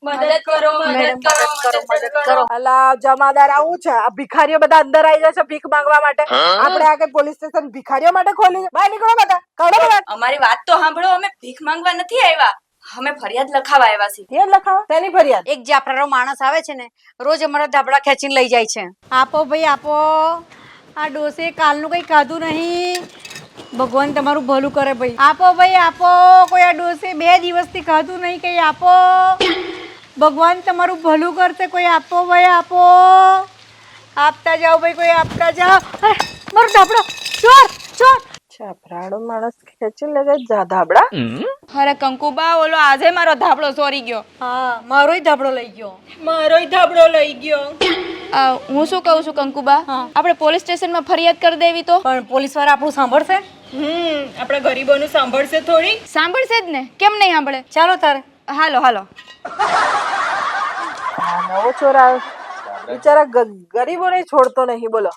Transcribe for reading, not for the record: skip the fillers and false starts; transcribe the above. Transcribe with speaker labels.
Speaker 1: મદદ કરો મદદ કરો
Speaker 2: અલા જમાદાર આવું છે આ ભિખારીઓ બધા અંદર આવી જાય છે ભીખ માંગવા માટે આપણે આ કઈ પોલીસ સ્ટેશન ભિખારીઓ માટે ખોલી બહાર નીકળો બધા કાઢો બધા
Speaker 1: અમારી વાત તો સાંભળો અમે ભીખ માંગવા નથી આવ્યા અમે ફરિયાદ લખાવા આવ્યા છીએ
Speaker 2: એ લખાવો તેની ફરિયાદ
Speaker 3: એક જાફરાનો માણસ આવે છે ને રોજ અમારા ધાબળા ખેંચીને લઈ જાય છે. આપો ભાઈ આપો, આ ડોસે કાલનું કઈ ખાધું નહીં. ભગવાન તમારું ભલું કરે ભાઈ. આપો ભાઈ આપો, કોઈ આ ડોસે 2 દિવસથી ખાધું નહીં, કઈ આપો. ભગવાન તમારું ભલું કરશે, કોઈ આપો ભાઈ આપો. આપતા જાઓ ભાઈ, કોઈ આપતા જાઓ. મારો ધાબળો ચોર ચોર.
Speaker 2: છાપરાડો માણસ ખેંચી લે જાય ધાબળા.
Speaker 1: અરે કંકુબા ઓલો આજે મારો ધાબળો ચોરી ગયો.
Speaker 3: હા, મારોય ધાબળો લઈ ગયો.
Speaker 1: મારોય ધાબળો લઈ ગયો. હું શું કહું છું કંકુબા, આપણે પોલીસ સ્ટેશનમાં ફરિયાદ કરી દેવી તો?
Speaker 3: પણ પોલીસ વાળા આપણું સાંભળશે?
Speaker 1: આપણે ગરીબોનું સાંભળશે થોડી? સાંભળશે જ ને, કેમ નહીં સાંભળે?
Speaker 3: ચાલો તારે.
Speaker 1: હાલો હાલો.
Speaker 2: નવો ચોર આવ્યો બિચારા ગરીબોને છોડતો નહીં બોલો.